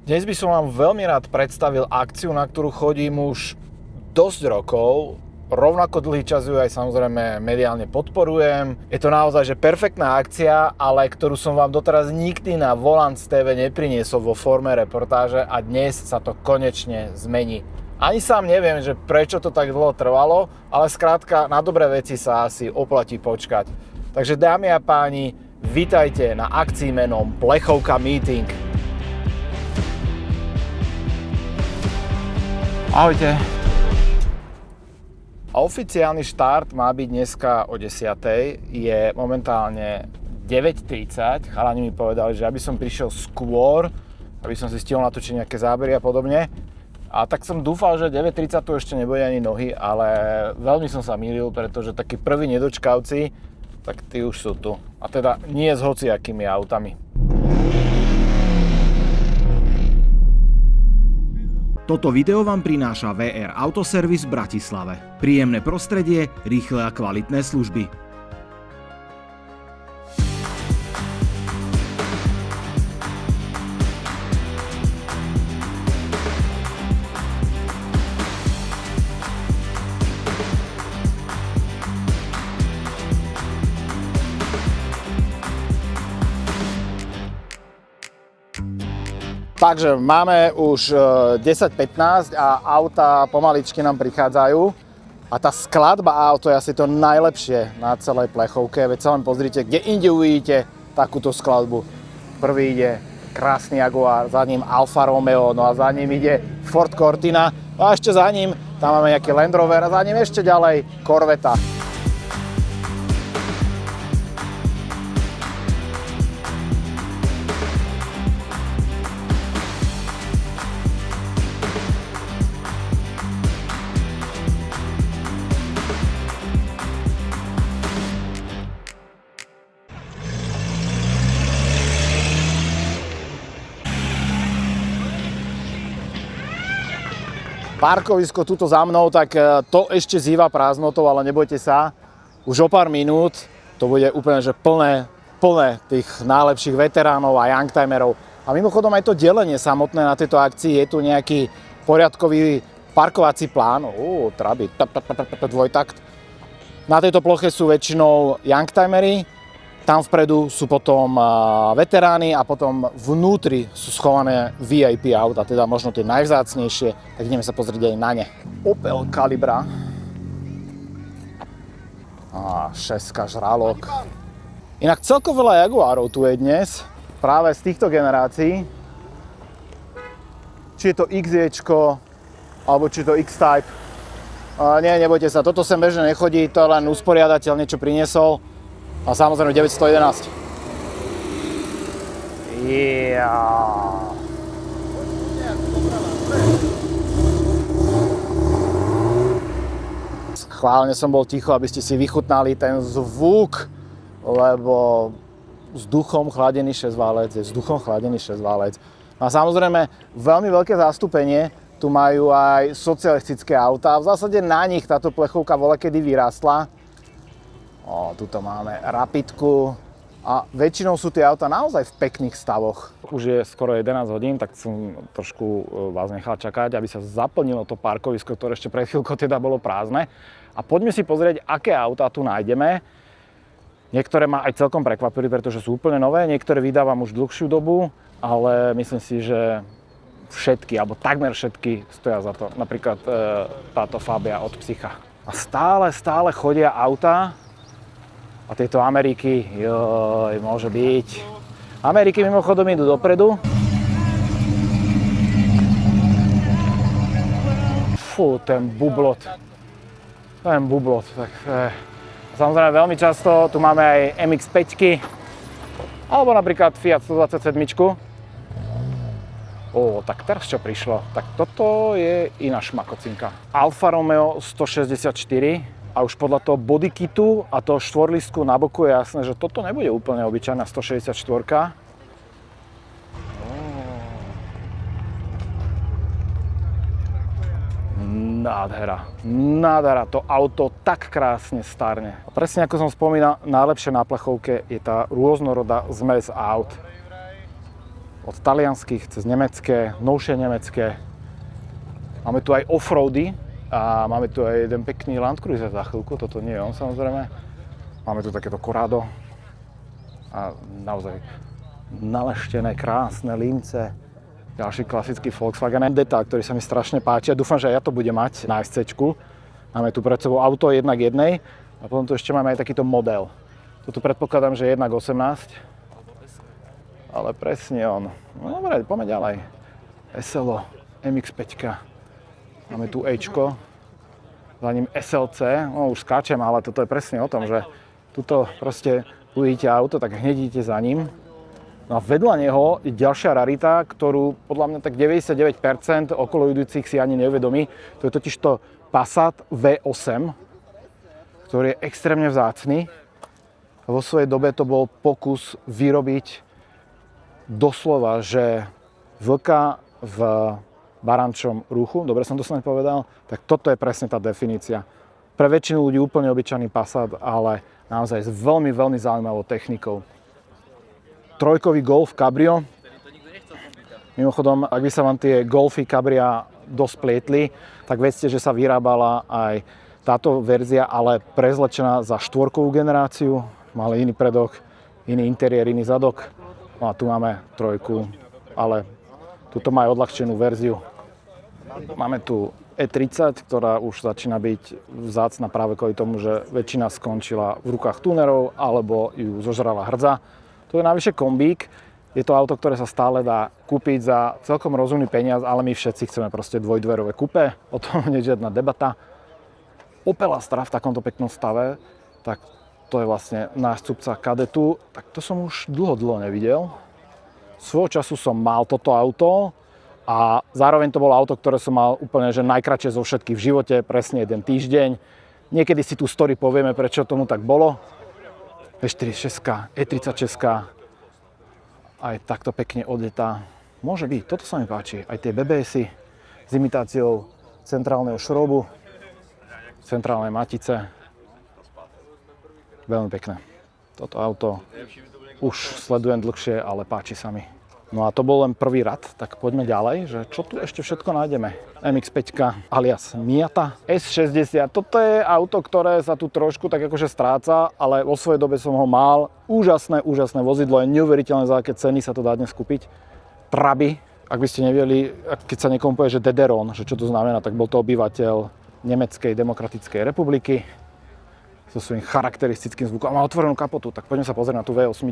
Dnes by som vám veľmi rád predstavil akciu, na ktorú chodím už dosť rokov. Rovnako dlhý čas ju aj samozrejme mediálne podporujem. Je to naozaj že perfektná akcia, ale ktorú som vám doteraz nikdy na Volants TV nepriniesol vo forme reportáže a dnes sa to konečne zmení. Ani sám neviem, že prečo to tak dlho trvalo, ale skrátka na dobré veci sa asi oplatí počkať. Takže dámy a páni, vitajte na akcii menom Plechovka Meeting. Ahojte. Oficiálny štart má byť dneska o 10:00, je momentálne 9:30. Chalani mi povedali, že aby som prišiel skôr, aby som si stihol natočiť nejaké zábery a podobne. A tak som dúfal, že 9:30 tu ešte nebude ani nohy, ale veľmi som sa mýlil, pretože takí prví nedočkavci, tak tí už sú tu. A teda nie s hociakými autami. Toto video vám prináša VR Autoservice v Bratislave. Príjemné prostredie, rýchle a kvalitné služby. Takže máme už 10:15 a auta pomaličky nám prichádzajú. A tá skladba aut je asi to najlepšie na celej plechovke. Veď sa len pozrite, kde inde uvidíte takúto skladbu. Prvý ide krásny Jaguar, za ním Alfa Romeo, no a za ním ide Ford Cortina. No a ešte za ním, tam máme nejaký Land Rover a za ním ešte ďalej Corvetta. Parkovisko tuto za mnou, tak to ešte zýva prázdnotou, ale nebojte sa, už o pár minút to bude úplne že plné tých najlepších veteránov a youngtimerov. A mimochodom aj to delenie samotné na tejto akcii, je tu nejaký poriadkový parkovací plán, traby, dvojtakt. Na tejto ploche sú väčšinou youngtimery, tam vpredu sú potom veteráni a potom vnútri sú schované VIP auta, teda možno tie najvzácnejšie, tak ideme sa pozrieť aj na ne. Opel Calibra. A 6 žralok. Inak celkom veľa Jaguarov tu je dnes, práve z týchto generácií. Či je to XJčko, alebo či je to X-Type. Nie, nebojte sa, toto sem bežne nechodí, to je len usporiadateľ, niečo priniesol. A samozrejme 911. Schválne som bol ticho, aby ste si vychutnali ten zvuk, lebo vzduchom chladený šesťválec je vzduchom chladený šesťválec. A samozrejme veľmi veľké zastúpenie, tu majú aj socialistické autá. V zásade na nich táto plechovka voľakedy vyrástla. Tuto máme Rapidku a väčšinou sú tie auta naozaj v pekných stavoch. Už je skoro 11 hodín, tak som trošku vás nechal čakať, aby sa zaplnilo to parkovisko, ktoré ešte pred chvíľkou teda bolo prázdne. A poďme si pozrieť, aké autá tu nájdeme. Niektoré ma aj celkom prekvapili, pretože sú úplne nové, niektoré vydávam už dlhšiu dobu, ale myslím si, že všetky, alebo takmer všetky stoja za to. Napríklad táto Fabia od Psycha. A stále chodia autá. A tieto Ameriky, môže byť. Ameriky mimochodom idú dopredu. Fú, ten bublot. Tak, samozrejme veľmi často tu máme aj MX-5, alebo napríklad Fiat 127. Tak teraz čo prišlo? Tak toto je iná šmakocinka. Alfa Romeo 164. A už podľa toho bodykitu a toho štvorlistku na boku je jasné, že toto nebude úplne obyčajná 164. Nádhera, to auto tak krásne starne. A presne ako som spomínal, najlepšie na plechovke je tá rôznorodá zmes aut. od talianských cez nemecké, novšie nemecké. Máme tu aj offroady a máme tu aj jeden pekný Land Cruiser za chvíľku, toto nie je on samozrejme. Máme tu takéto Corrado a naozaj naleštené, krásne lince. Ďalší klasický Volkswagen Deta, ktorý sa mi strašne páči a dúfam, že aj ja to budem mať na SC-čku. Máme tu pred sebou auto 1:1 a potom tu ešte máme aj takýto model. Toto predpokladám, že je 1:18. Ale presne on. No dobre, poďme ďalej. SLO, MX-5. Máme tu Ečko. Za ním SLC. No už skáčem, ale toto je presne o tom, že tuto proste uvidíte auto, tak hneď idete za ním. No a vedľa neho je ďalšia rarita, ktorú podľa mňa tak 99% okolo idúcich si ani neuvedomí. To je totižto Passat V8, ktorý je extrémne vzácny. Vo svojej dobe to bol pokus vyrobiť doslova, že vlka v barančom ruchu, dobre som to snáď povedal, tak toto je presne tá definícia. Pre väčšinu ľudí úplne obyčajný Passat, ale naozaj s veľmi, veľmi zaujímavou technikou. Trojkový Golf Cabrio. Mimochodom, ak by sa vám tie Golfy Cabria dosť plietli, tak vedzte, že sa vyrábala aj táto verzia, ale prezlečená za štvorkovú generáciu. Mali iný predok, iný interiér, iný zadok. No a tu máme trojku, ale tuto má aj odľahčenú verziu. Máme tu E30, ktorá už začína byť vzácna práve kvôli tomu, že väčšina skončila v rukách tunerov alebo ju zožrala hrdza. To je navyše kombík. Je to auto, ktoré sa stále dá kúpiť za celkom rozumný peniaz, ale my všetci chceme proste dvojdverové kupé. O tom nie je žiadna debata. Opel Astra v takomto peknom stave, tak to je vlastne nástupca Kadetu, tak to som už dlho nevidel. Svojho času som mal toto auto a zároveň to bolo auto, ktoré som mal úplne že najkratšie zo všetkých v živote, presne 1 týždeň. Niekedy si tú story povieme, prečo tomu tak bolo. E46, E36, aj takto pekne odletá. Môže byť, toto sa mi páči. Aj tie BBS-y s imitáciou centrálneho šrobu, centrálnej matice. Veľmi pekné. Toto auto už sledujem dlhšie, ale páči sa mi. No a to bol len prvý rad, tak poďme ďalej, že čo tu ešte všetko nájdeme. MX-5 alias Miata S60. Toto je auto, ktoré sa tu trošku tak akože stráca, ale vo svojej dobe som ho mal. Úžasné vozidlo, je neuveriteľné, za aké ceny sa to dá dnes kúpiť. Traby, ak by ste nevedeli, keď sa niekomu povie, že Dederon, že čo to znamená, tak bol to obyvateľ Nemeckej demokratickej republiky so svojím charakteristickým zvukom. A má otvorenú kapotu, tak poďme sa pozrieť na tú V8.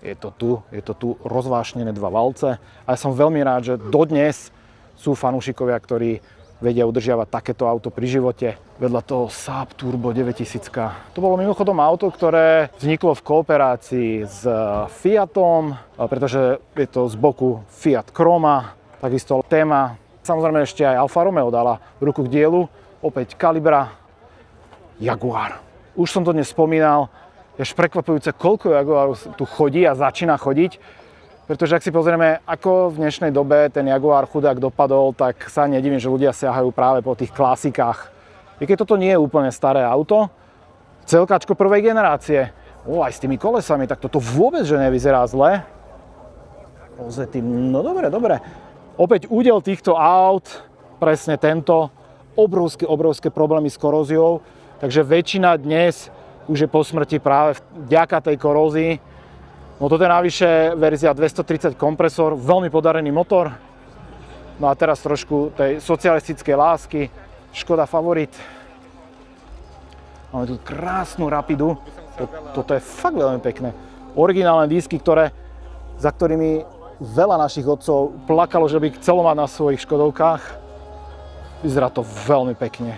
Je to tu rozvášnené 2 valce. A ja som veľmi rád, že dodnes sú fanúšikovia, ktorí vedia udržiavať takéto auto pri živote. Vedľa toho Saab Turbo 9000. To bolo mimochodom auto, ktoré vzniklo v kooperácii s Fiatom, pretože je to z boku Fiat Croma, takisto téma. Samozrejme ešte aj Alfa Romeo dala ruku k dielu. Opäť Calibra, Jaguar. Už som to dnes spomínal, je až prekvapujúce, koľko Jaguarov tu chodí a začína chodiť. Pretože ak si pozrieme, ako v dnešnej dobe ten Jaguar chudák dopadol, tak sa nedivím, že ľudia siahajú práve po tých klasikách. I keď toto nie je úplne staré auto, celkáčko prvej generácie. Aj s tými kolesami, tak toto vôbec že nevyzerá zle. No dobre. Opäť údel týchto aut, presne tento. Obrovské problémy s koróziou, takže väčšina dnes už je po smrti práve vďaka tej korózii. No toto je navyše verzia 230 kompresor, veľmi podarený motor. No a teraz trošku tej socialistickej lásky, Škoda Favorit. Máme tu krásnu Rapidu, toto je fakt veľmi pekné. Originálne disky, za ktorými veľa našich otcov plakalo, že by chcelo mať na svojich Škodovkách. Vyzerá to veľmi pekne.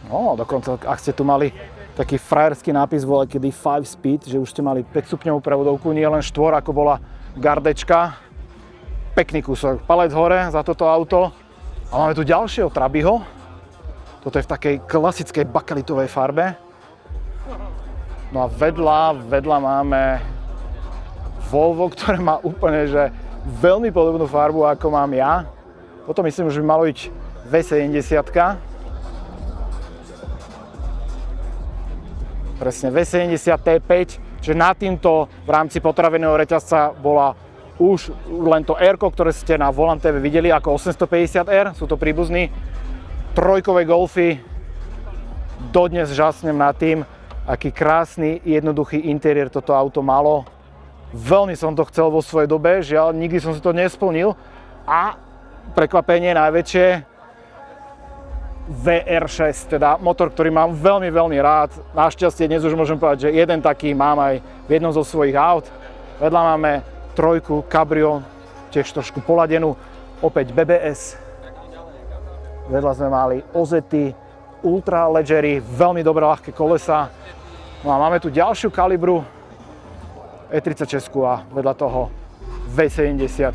No, dokonca, ak ste tu mali taký frajerský nápis, bol kedy 5 speed, že už ste mali 5 stupňovú prevodovku, nie len 4, ako bola gardečka. Pekný kúsok, palec hore za toto auto. A máme tu ďalšieho Trabiho. Toto je v takej klasickej bakelitovej farbe. No a vedľa máme Volvo, ktoré má úplne že veľmi podobnú farbu, ako mám ja. Potom myslím, že by malo byť V70. Presne, V70 T5. Čiže nad týmto v rámci potravinového reťazca bola už len to R-ko, ktoré ste na Volant TV videli ako 850R, sú to príbuzní trojkové Golfy. Dodnes žasnem nad tým, aký krásny, jednoduchý interiér toto auto malo. Veľmi som to chcel vo svojej dobe, žiaľ, nikdy som si to nesplnil. A prekvapenie najväčšie, VR6, teda motor, ktorý mám veľmi, veľmi rád. Našťastie dnes už môžem povedať, že jeden taký mám aj v jednom zo svojich aut. Vedľa máme trojku Cabrio, tiež trošku poladenú, opäť BBS. Vedľa sme mali Ozety, Ultra Leggeri, veľmi dobré ľahké kolesa. No a máme tu ďalšiu kalibru, E36 a vedľa toho V70.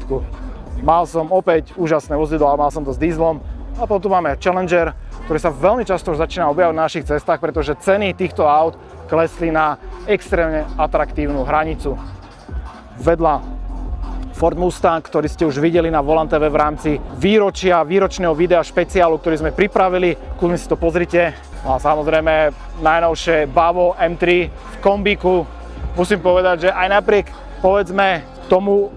Mal som opäť úžasné vozidlo, ale mal som to s dieselom. A potom tu máme Challenger, ktorý sa veľmi často už začína objavovať na našich cestách, pretože ceny týchto aut klesli na extrémne atraktívnu hranicu. Vedľa Ford Mustang, ktorý ste už videli na Volant TV v rámci výročného videa špeciálu, ktorý sme pripravili. Kľudne si to pozrite. No a samozrejme najnovšie Bavo M3 v kombíku. Musím povedať, že aj napriek, povedzme, tomu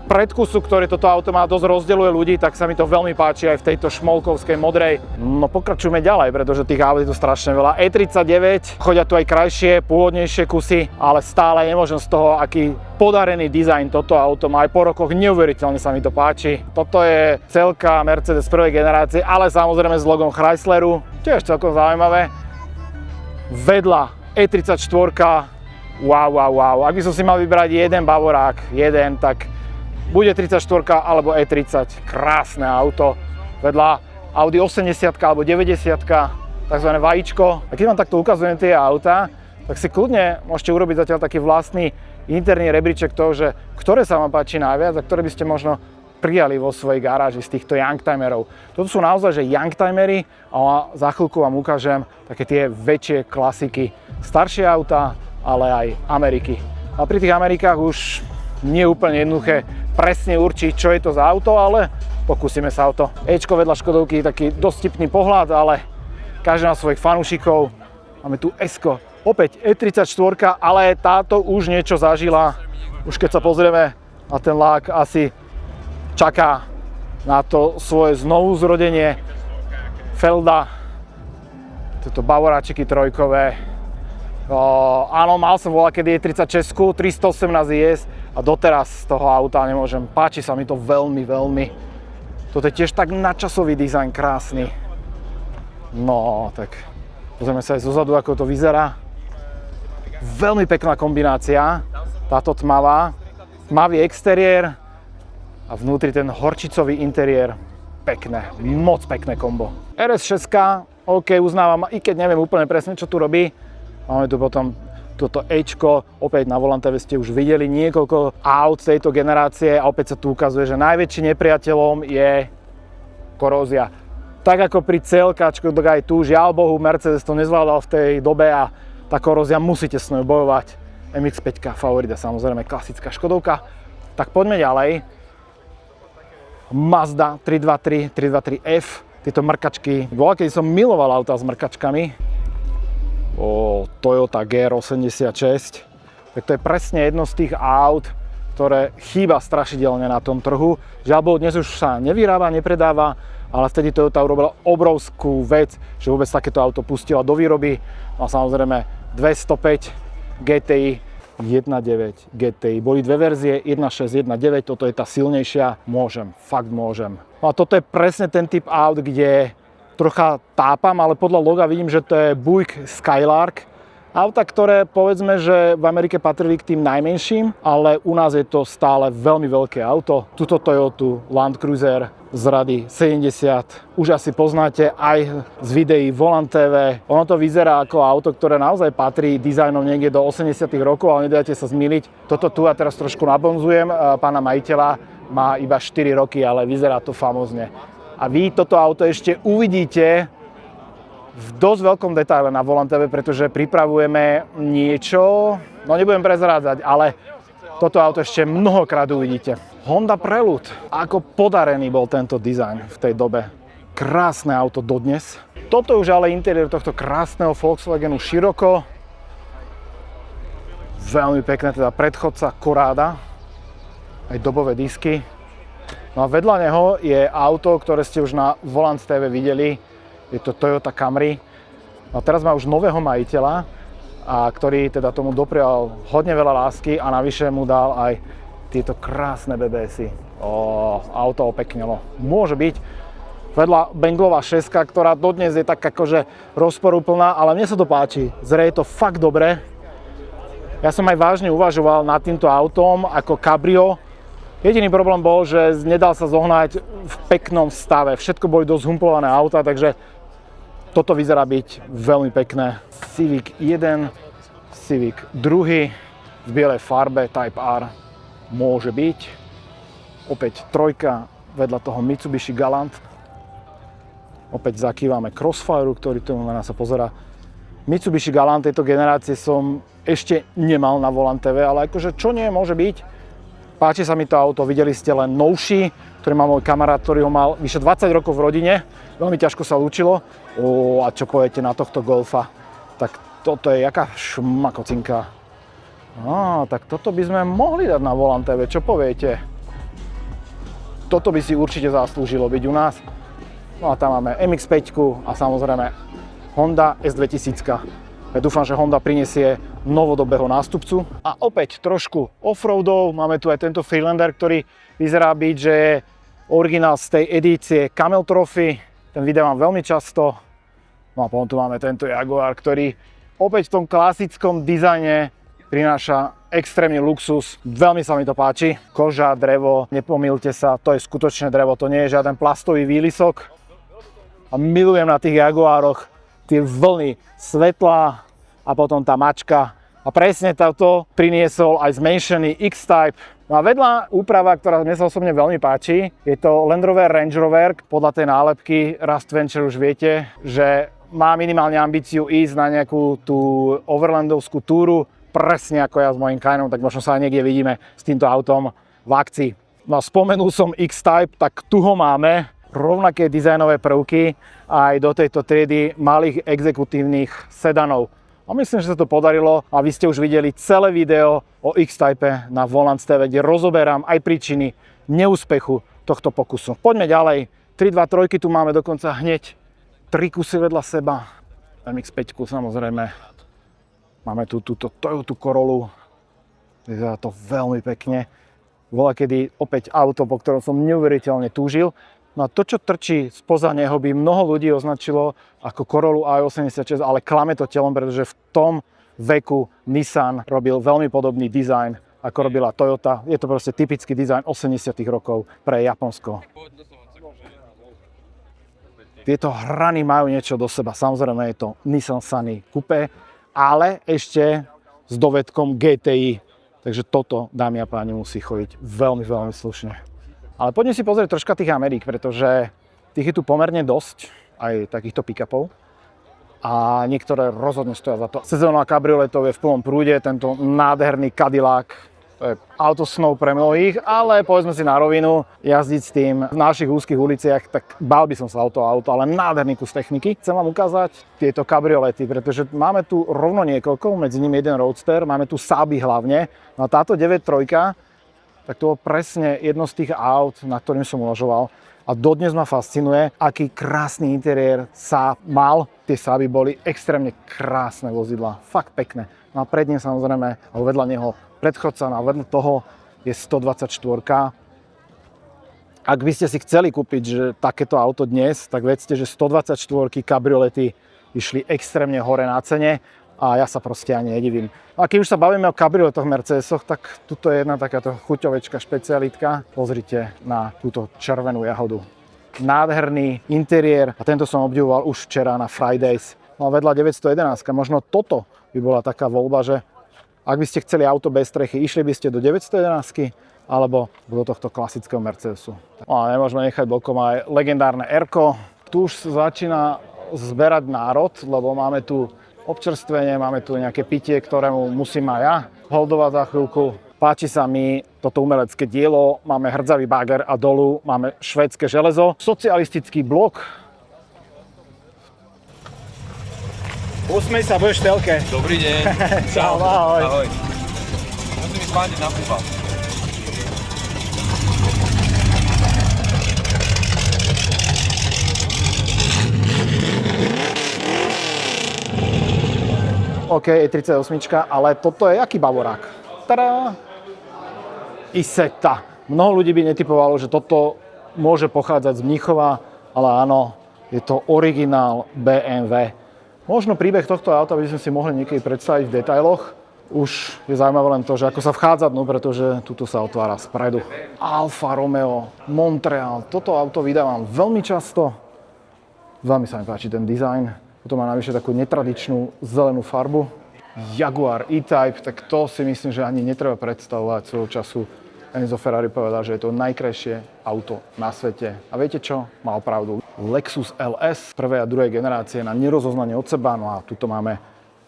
predkusu, ktorý toto auto má, dosť rozdeľuje ľudí, tak sa mi to veľmi páči aj v tejto šmolkovskej modrej. No pokračujeme ďalej, pretože tých aut je tu strašne veľa. E39, chodia tu aj krajšie, pôvodnejšie kusy, ale stále nemôžem z toho, aký podarený dizajn toto auto má. Aj po rokoch neuveriteľne sa mi to páči. Toto je celka Mercedes prvej generácie, ale samozrejme s logom Chrysleru, tiež celkom zaujímavé. Vedľa E34, wow. Ak by som si mal vybrať jeden Bavorák, tak bude 34 alebo E30, krásne auto. Vedľa Audi 80 alebo 90, takzvané vajíčko. A keď vám takto ukazujem tie autá, tak si kľudne môžete urobiť zatiaľ taký vlastný interný rebríček toho, že ktoré sa vám páči najviac a ktoré by ste možno prijali vo svojej garáži z týchto youngtimerov. Toto sú naozaj že youngtimery a za chvíľku vám ukážem také tie väčšie klasiky. Staršie autá, ale aj Ameriky. A pri tých Amerikách už nie je úplne jednoduché presne určiť, čo je to za auto, ale pokúsime sa o to. Ečko vedľa Škodovky, taký dosť tipný pohľad, ale každý má svojich fanúšikov. Máme tu S-ko, opäť E34, ale táto už niečo zažila. Už keď sa pozrieme na ten lák, asi čaká na to svoje znovuzrodenie. Felda, tieto Bavoráčiky trojkové. Áno, mal som volať, kedy je 36, 318 IS a doteraz z toho auta nemôžem. Páči sa mi to veľmi. Toto je tiež tak nadčasový dizajn, krásny. No, tak pozrieme sa aj zozadu, ako to vyzerá. Veľmi pekná kombinácia, táto tmavý exteriér a vnútri ten horčicový interiér. Pekné, moc pekné kombo. RS6, OK, uznávam, i keď neviem úplne presne, čo tu robí. Máme tu potom toto Ečko, opäť na Volant TV ste už videli niekoľko aut tejto generácie a opäť sa tu ukazuje, že najväčším nepriateľom je korózia. Tak ako pri CLK, tak aj tu, žiaľ Bohu, Mercedes to nezvládal v tej dobe a tá korózia, musíte s ňou bojovať. MX-5 favorita, samozrejme klasická Škodovka. Tak poďme ďalej. Mazda 323, 323F, tieto mrkačky. Bola, keď som miloval auta s mrkačkami. Toyota GR86, tak to je presne jedno z tých aut, ktoré chýba strašidelne na tom trhu. Žiaľ Bohu, dnes už sa nevyrába, nepredáva, ale vtedy Toyota urobila obrovskú vec, že vôbec takéto auto pustila do výroby. A samozrejme 205 GTI, 1.9 GTI. Boli dve verzie, 1.6, 1.9, toto je tá silnejšia. Môžem, fakt môžem. No a toto je presne ten typ aut, kde trocha tápam, ale podľa loga vidím, že to je Buick Skylark. Auta, ktoré povedzme, že v Amerike patrili k tým najmenším, ale u nás je to stále veľmi veľké auto. Tuto Toyota Land Cruiser z rady 70. Už asi poznáte aj z videí Volant TV. Ono to vyzerá ako auto, ktoré naozaj patrí dizajnom niekde do 80 rokov, ale nedajte sa zmýliť. Toto tu ja teraz trošku nabonzujem. Pána majiteľa má iba 4 roky, ale vyzerá to famózne. A vy toto auto ešte uvidíte v dosť veľkom detaile na Volant TV, pretože pripravujeme niečo, no nebudem prezrádzať, ale toto auto ešte mnohokrát uvidíte. Honda Prelude. Ako podarený bol tento dizajn v tej dobe. Krásne auto dodnes. Toto už ale interiér tohto krásneho Volkswagenu Scirocco. Veľmi pekné, teda predchodca Corrada, aj dobové disky. No a vedľa neho je auto, ktoré ste už na Volant TV videli, je to Toyota Camry. A teraz má už nového majiteľa, ktorý teda tomu doprial hodne veľa lásky a navyše mu dal aj tieto krásne BBS-y. Auto opeknelo. Môže byť. Vedľa Benglová 6, ktorá dodnes je tak akože rozporúplná, ale mne sa to páči. Zrie je to fakt dobre. Ja som aj vážne uvažoval nad týmto autom ako Cabrio. Jediný problém bol, že nedal sa zohnať v peknom stave. Všetko boli dosť humpolované auta, takže toto vyzerá byť veľmi pekné. Civic 1, Civic 2 v bielej farbe Type R môže byť. Opäť trojka vedľa toho Mitsubishi Galant. Opäť zakývame Crossfire, ktorý tu na nás sa pozerá. Mitsubishi Galant tejto generácie som ešte nemal na Volant TV, ale akože čo nie môže byť. Páči sa mi to auto, videli ste len novší, ktorý má môj kamarát, ktorý ho mal vyše 20 rokov v rodine. Veľmi ťažko sa lúčilo. A čo poviete na tohto Golfa? Tak toto je jaká šmakocinka. Tak toto by sme mohli dať na Volant TV, čo poviete? Toto by si určite zaslúžilo byť u nás. No a tam máme MX-5 a samozrejme Honda S2000. Ja dúfam, že Honda prinesie novodobého nástupcu. A opäť trošku offroadov. Máme tu aj tento Freelander, ktorý vyzerá byť, že je originál z tej edície Camel Trophy. Ten vydávam veľmi často. No a potom tu máme tento Jaguar, ktorý opäť v tom klasickom dizajne prináša extrémny luxus. Veľmi sa mi to páči. Koža, drevo, nepomýlte sa, to je skutočné drevo, to nie je žiaden plastový výlisok. A milujem na tých Jaguároch tie vlny svetla a potom tá mačka. A presne toto priniesol aj zmenšený X-Type. No a vedľa úprava, ktorá mne sa osobne veľmi páči, je to Land Rover Range Rover. Podľa tej nálepky Rust Venture už viete, že má minimálne ambíciu ísť na nejakú tú overlandovskú túru, presne ako ja s mojím Cayennom, tak možno sa aj niekde vidíme s týmto autom v akcii. No a spomenul som X-Type, tak tu ho máme. Rovnaké dizajnové prvky aj do tejto triedy malých exekutívnych sedanov. A myslím, že sa to podarilo a vy ste už videli celé video o X-Type na Volant TV, kde rozoberám aj príčiny neúspechu tohto pokusu. Poďme ďalej. 3, 2, 3 tu máme dokonca hneď 3 kusy vedľa seba. MX-5 samozrejme. Máme tu túto Toyota Corollu. Vyzerá to veľmi pekne. Volakedy opäť auto, po ktorom som neuveriteľne túžil. No a to, čo trčí spoza neho, by mnoho ľudí označilo ako Corollu i86, ale klame to telom, pretože v tom veku Nissan robil veľmi podobný dizajn, ako robila Toyota. Je to proste typický dizajn 80. rokov pre Japonsko. Tieto hrany majú niečo do seba. Samozrejme je to Nissan Sunny Coupé, ale ešte s dovedkom GTI. Takže toto, dámy a páni, musí chodiť veľmi, veľmi slušne. Ale poďme si pozrieť troška tých Amerik, pretože tých je tu pomerne dosť, aj takýchto pick-upov. A niektoré rozhodne stoja za to. Sezóna kabrioletov je v plnom prúde, tento nádherný Cadillac. To je auto snov pre mnohých, ale povedzme si na rovinu, jazdiť s tým v našich úzkých uliciach, tak bál by som sa o to auto, ale nádherný kus techniky. Chcem vám ukázať tieto kabriolety, pretože máme tu rovno niekoľko, medzi nimi jeden Roadster, máme tu Saaby hlavne. No a táto 9.3, tak to bolo presne jedno z tých aut, na ktorým som uvažoval. A dodnes ma fascinuje, aký krásny interiér Saab mal. Tie Saaby boli extrémne krásne vozidlá, fakt pekné. No a pred ním samozrejme, alebo vedľa neho predchodca, no a vedľa toho je 124. Ak by ste si chceli kúpiť že takéto auto dnes, tak vedzte, že 124 kabriolety išli extrémne hore na cene a ja sa proste ani nedivím. A keď už sa bavíme o kabrioletoch Mercedesoch, tak tuto je jedna takáto chuťovečka špecialitka. Pozrite na túto červenú jahodu. Nádherný interiér a tento som obdivoval už včera na Fridays. No a vedľa 911, možno toto by bola taká voľba, že ak by ste chceli auto bez strechy, išli by ste do 911 alebo do tohto klasického Mercedesu. No a nemôžeme nechať bokom aj legendárne R-ko. Tu už začína zberať národ, lebo máme tu občerstvenie, máme tu nejaké pitie, ktorému musím aj ja holdovať za chvíľku. Páči sa mi toto umelecké dielo, máme hrdzavý bager a dolu máme švédske železo. Socialistický blok. Usmej sa, budeš v telke. Dobrý deň. Čau, ahoj. Ahoj. páni na futbal. OK, je 38, ale toto je aký bavorák? Tada! Isetta. Mnoho ľudí by netypovalo, že toto môže pochádzať z Mníchova, ale áno, je to originál BMW. Možno príbeh tohto auta by sme si mohli niekedy predstaviť v detailoch. Už je zaujímavé len to, že ako sa vchádza dnu, pretože tuto sa otvára spredu. Alfa Romeo, Montreal. Toto auto vydávam veľmi často. Veľmi sa mi páči ten dizajn. Toto má navyše takú netradičnú zelenú farbu. Jaguar E-Type, tak to si myslím, že ani netreba predstavovať. Svojho času Enzo Ferrari povedal, že je to najkrajšie auto na svete. A viete čo? Mal pravdu. Lexus LS prvej a druhej generácie na nerozoznanie od seba. No a tuto máme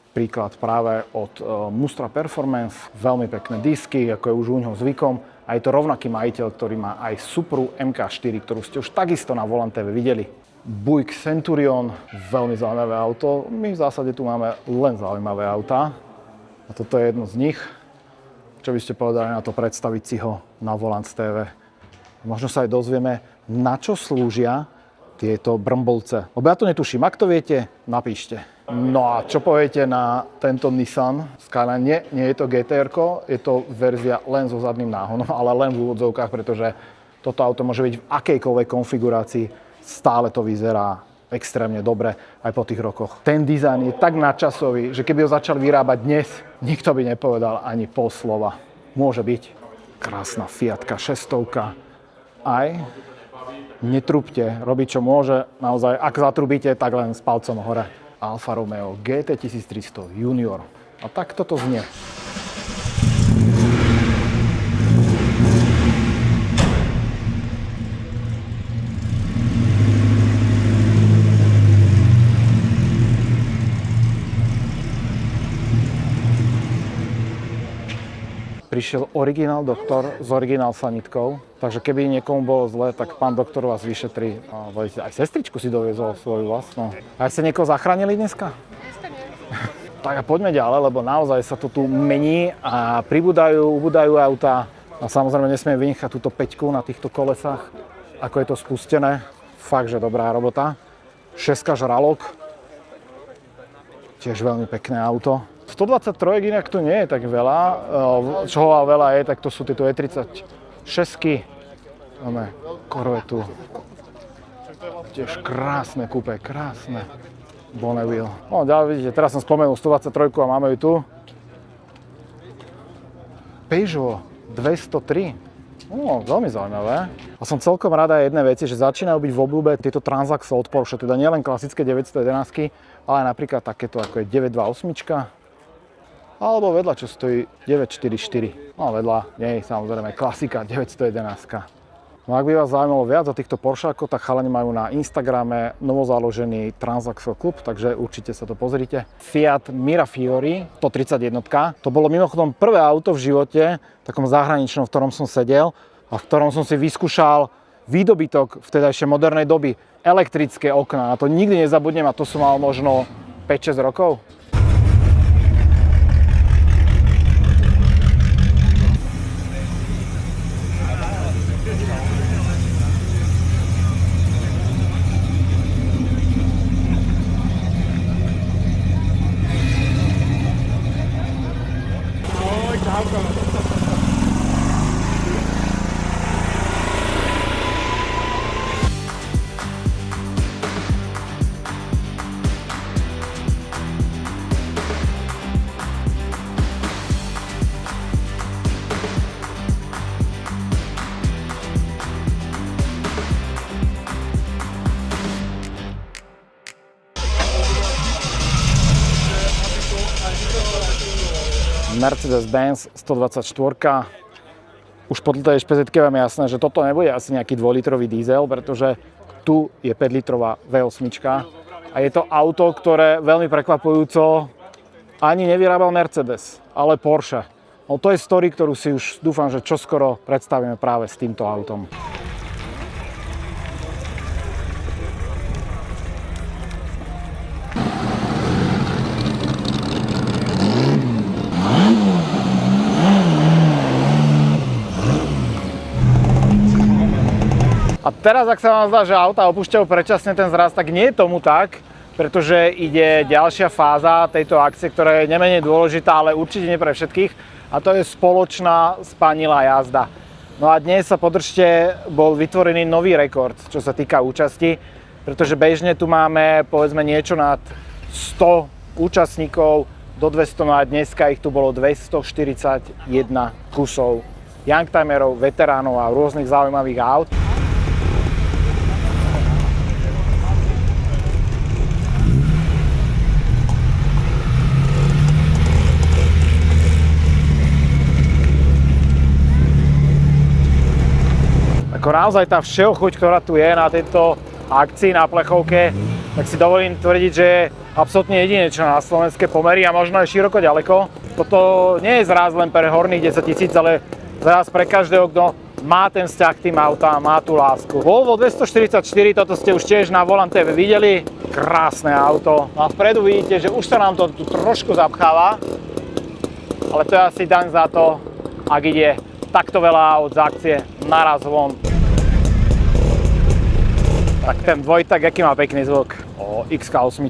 príklad práve od Mustra Performance. Veľmi pekné disky, ako je už u ňoho zvykom. A je to rovnaký majiteľ, ktorý má aj Supru MK4, ktorú ste už takisto na Volant TV videli. Buick Centurion, veľmi zaujímavé auto. My v zásade tu máme len zaujímavé autá. A toto je jedno z nich. Čo by ste povedali na to predstaviť si ho na Volant TV? Možno sa aj dozvieme, na čo slúžia tieto brmbolce. Lebo ja to netuším. Ak to viete, napíšte. No a čo poviete na tento Nissan Skyline? Nie je to GT-R, je to verzia len so zadným náhonom, ale len v úvodzovkách, pretože toto auto môže byť v akejkoľvek konfigurácii. Stále to vyzerá extrémne dobre aj po tých rokoch. Ten dizajn je tak nadčasový, že keby ho začali vyrábať dnes, nikto by nepovedal ani pol slova. Môže byť. Krásna Fiatka 600. Aj netrúbte, robí čo môže. Naozaj, ak zatrubíte, tak len s palcom hore. Alfa Romeo GT 1300 Junior. A tak toto znie. Prišiel originál doktor s originál sanitkou, takže keby niekomu bolo zle, tak pán doktor vás vyšetrí. Aj sestričku si doviezol svoju vlastnú. A ste niekoho zachránili dneska? Tak a poďme ďalej, lebo naozaj sa to tu mení a ubúdajú autá. A samozrejme nesmieme vynechať túto peťku na týchto kolesách, ako je to spustené. Fakt, že dobrá robota. 6 žralok. Tiež veľmi pekné auto. 123 inak to nie je tak veľa, čoho veľa je, tak to sú tieto E36. Máme Corvettu. Tiež krásne kúpe, krásne. Bonneville. No ďalej vidíte, teraz som spomenul 123 a máme ju tu. Peugeot 203. Veľmi zaujímavé. A som celkom rada aj jednej veci, že začínajú byť v obľúbe tieto transaxe od Porsche, teda nielen klasické 911, ale aj napríklad takéto ako je 928. Alebo vedľa, čo stojí 944. No vedľa nej samozrejme klasika 911. No ak by vás zaujímalo viac o týchto Poršákoch, tak chalani majú na Instagrame novozaložený Transaxo klub, takže určite sa to pozrite. Fiat Mirafiori 131. To bolo mimochodom prvé auto v živote, takom zahraničnom, v ktorom som sedel a v ktorom som si vyskúšal výdobytok vtedajšej modernej doby. Elektrické okná, na to nikdy nezabudnem a to som mal možno 5-6 rokov. Mercedes-Benz 124. Už po tej špezetke vám je jasné, že toto nebude asi nejaký 2-litrový diesel, pretože tu je 5-litrová V8 a je to auto, ktoré veľmi prekvapujúco ani nevyrábal Mercedes, ale Porsche. No to je story, ktorú si už dúfam, že čoskoro predstavíme práve s týmto autom. A teraz, ak sa vám zdá, že auta opúšťajú predčasne ten zraz, tak nie je tomu tak, pretože ide ďalšia fáza tejto akcie, ktorá je nemenej dôležitá, ale určite nie pre všetkých, a to je spoločná spanilá jazda. No a dnes sa podržte, bol vytvorený nový rekord, čo sa týka účasti, pretože bežne tu máme povedzme niečo nad 100 účastníkov, do 200, no a dneska ich tu bolo 241 kusov youngtimerov, veteránov a rôznych zaujímavých aut. Ako naozaj tá všeochuť, ktorá tu je na tejto akcii na plechovke, tak si dovolím tvrdiť, že je absolútne jedinečná na slovenské pomery a možno aj široko ďaleko. Toto nie je zraz len pre horných 10 000, ale zraz pre každého, kto má ten vzťah k tým autám, má tú lásku. Volvo 244, toto ste už tiež na Volant TV videli. Krásne auto. A vpredu vidíte, že už sa nám to tu trošku zapcháva, ale to je asi daň za to, ak ide takto veľa aut z akcie naraz von. Tak ten dvojtak, aký má pekný zvuk. XK8.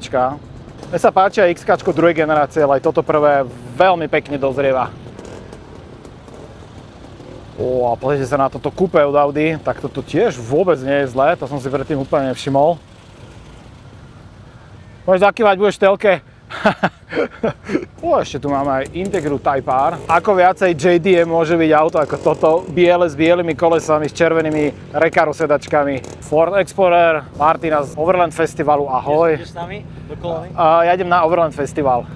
Mne sa páči aj XK druhej generácie, ale aj toto prvé veľmi pekne dozrieva. A pozrite sa na toto coupé od Audi, tak toto tiež vôbec nie je zlé, to som si predtým úplne nevšimol. Môžeš zakývať, budeš v telke. Ešte tu máme aj Integru Type R. Ako viacej JDM môže byť auto ako toto, biele s bielými kolesami, s červenými Recaro sedačkami. Ford Explorer, Martina z Overland Festivalu, ahoj. Ideš s nami do Kolony? Ja idem na Overland Festival.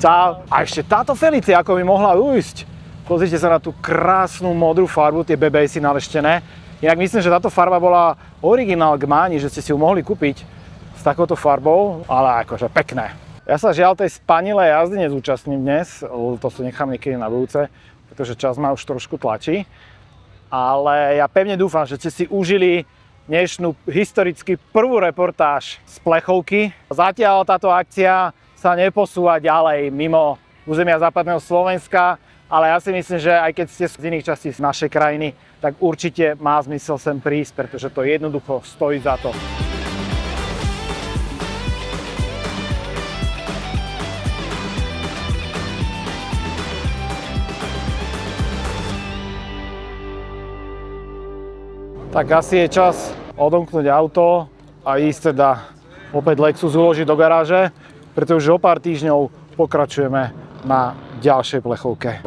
Čau. A ešte táto Felicia, ako by mohla ujsť. Pozrite sa na tú krásnu modrú farbu, tie BBS naleštené. Inak myslím, že táto farba bola originál k máni, že ste si ju mohli kúpiť s takouto farbou, ale akože pekné. Ja sa žiaľ tej spanilej jazdy nezúčastním dnes, to si nechám niekedy na budúce, pretože čas ma už trošku tlačí. Ale ja pevne dúfam, že ste si užili dnešnú historicky prvú reportáž z plechovky. Zatiaľ táto akcia sa neposúva ďalej mimo územia západného Slovenska, ale ja si myslím, že aj keď ste z iných častí z našej krajiny, tak určite má zmysel sem prísť, pretože to jednoducho stojí za to. Tak asi je čas odomknúť auto a ísť teda opäť Lexus uložiť do garáže, pretože o pár týždňov pokračujeme na ďalšej plechovke.